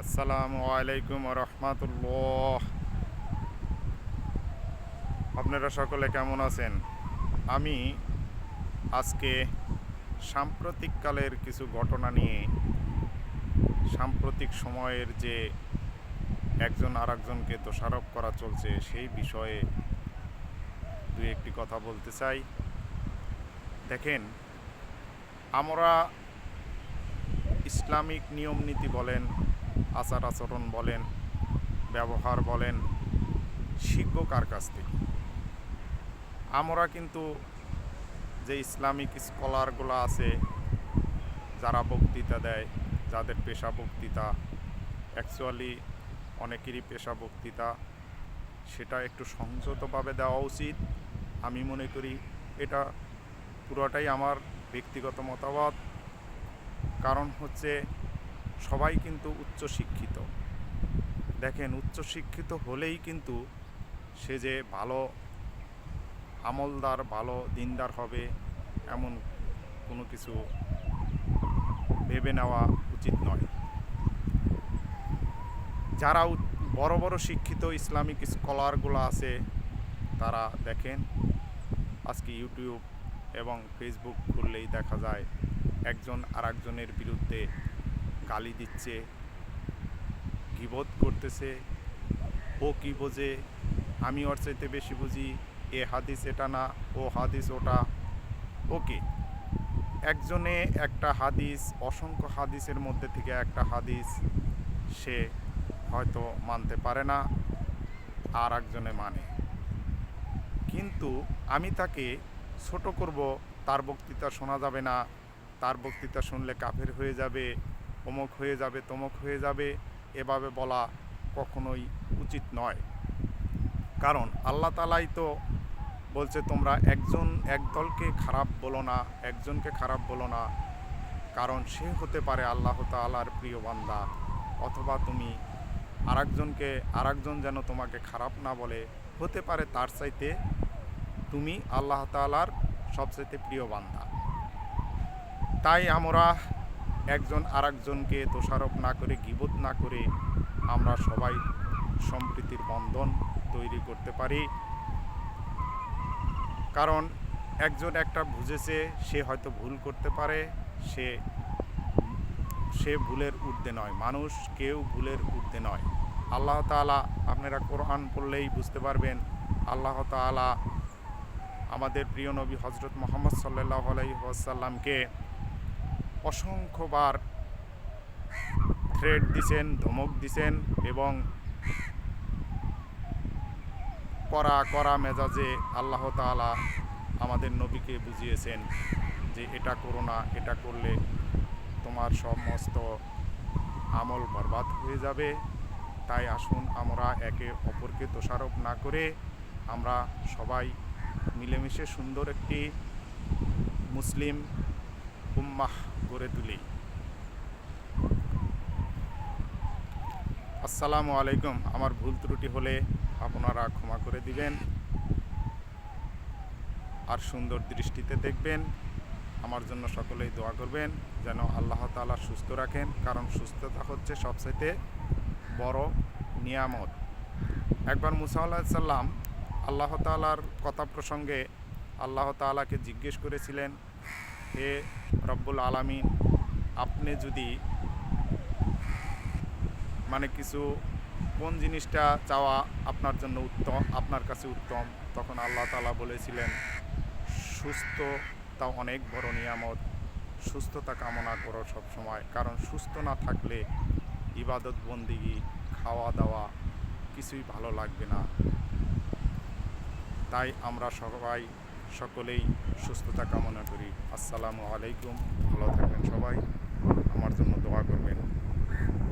আসসালামু আলাইকুম রহমতুল্লাহ। আপনারা সকলে কেমন আছেন? আমি আজকে সাম্প্রতিককালের কিছু ঘটনা নিয়ে, সাম্প্রতিক সময়ের যে একজন আরেকজনকে দোষারোপ করা চলছে সেই বিষয়ে দুই একটি কথা বলতে চাই। দেখেন, আমরা ইসলামিক নিয়ম নীতি বলেন, আচার আচরণ বলেন, ব্যবহার বলেন, শিখব কার কাছ থেকে? আমরা কিন্তু যে ইসলামিক স্কলারগুলো আছে, যারা বক্তৃতা দেয়, যাদের পেশা বক্তৃতা, অ্যাকচুয়ালি অনেকেরই পেশা বক্তৃতা, সেটা একটু সংযতভাবে দেওয়া উচিত। আমি মনে করি এটা পুরোটাই আমার ব্যক্তিগত মতামত। কারণ হচ্ছে সবাই কিন্তু উচ্চশিক্ষিত। দেখেন, উচ্চশিক্ষিত হলেই কিন্তু সে যে ভালো আমলদার, ভালো দিনদার হবে এমন কোনো কিছু ভেবে নেওয়া উচিত নয়। যারা বড় বড় শিক্ষিত ইসলামিক স্কলারগুলো আছে, তারা দেখেন আজকে ইউটিউব এবং ফেসবুক খুললেই দেখা যায় একজন আরেকজনের বিরুদ্ধে গালি দিচ্ছে, গীবত করতেছে। ও কি বোঝে, আমি ওর চাইতে বেশি বুঝি, এ হাদিস এটা না, ও হাদিস ওটা। ওকে, একজনে একটা হাদিস, অসংখ্য হাদিসের মধ্যে থেকে একটা হাদিস সে হয়তো মানতে পারে না, আর একজনে মানে। কিন্তু আমি তাকে ছোট করব, তার বক্তৃতা শোনা যাবে না, তার বক্তৃতা শুনলে কাফের হয়ে যাবে, অমুক হয়ে যাবে, তমুক হয়ে যাবে, এভাবে বলা কখনোই উচিত নয়। কারণ আল্লাহ তাআলাই তো বলছে, তোমরা এক দলকে খারাপ বলো না, একজনকে খারাপ বলো না, কারণ সে হতে পারে আল্লাহ তাআলার প্রিয় বান্দা। অথবা তুমি আরেকজন যেন তোমাকে খারাপ না বলে, হতে পারে তার চাইতে তুমি আল্লাহ তাআলার সবচাইতে প্রিয় বান্দা। তাই আমরা একজন আরেকজনকে দোষারোপ না করে, গীবত না করে, আমরা সবাই সম্প্রীতির বন্ধন তৈরি করতে পারি। কারণ একজন একটা বুঝেছে, সে হয়তো ভুল করতে পারে, সে ভুলের ঊর্ধ্বে নয়। মানুষ কেউ ভুলের ঊর্ধ্বে নয়। আল্লাহ তাআলা, আপনারা কোরআন পড়লেই বুঝতে পারবেন, আল্লাহ তাআলা আমাদের প্রিয় নবী হজরত মুহাম্মদ সাল্লাল্লাহু আলাইহি ওয়াসাল্লামকে অসংখ্যবার থ্রেট দিছেন, ধমক দিছেন, এবং কড়া মেজাজে আল্লাহ তাআলা আমাদের নবীকে বুঝিয়েছেন যে এটা করো না, এটা করলে তোমার সমস্ত আমল বরবাদ হয়ে যাবে। তাই আসুন আমরা একে অপরকে দোষারোপ না করে আমরা সবাই মিলেমিশে সুন্দর একটি মুসলিম উম্মাহ গড়ে তুলি। আসসালামু আলাইকুম। আমার ভুল ত্রুটি হলে আপনারা ক্ষমা করে দিবেন, আর সুন্দর দৃষ্টিতে দেখবেন। আমার জন্য সকলেই দোয়া করবেন যেন আল্লাহ তাআলা সুস্থ রাখেন, কারণ সুস্থতা হচ্ছে সবচাইতে বড় নিয়ামত। একবার মুসা আলাইহিস সালাম আল্লাহ তাআলার কথা প্রসঙ্গে আল্লাহ তাআলাকে জিজ্ঞেস করেছিলেন, হে রব্বুল আলামিন, আপনি যদি কিছু, কোন জিনিসটা চাওয়া আপনার জন্য উত্তম, আপনার কাছে উত্তম? তখন আল্লাহ তাআলা বলেছিলেন, সুস্থতা অনেক বড় নিয়ামত, সুস্থতা কামনা করো সব সময়, কারণ সুস্থ না থাকলে ইবাদত বন্দিগি, খাওয়া দাওয়া কিছুই ভালো লাগবে না। তাই আমরা সকলেই সুস্থতা কামনা করি। আসসালামু আলাইকুম, ভালো থাকবেন সবাই।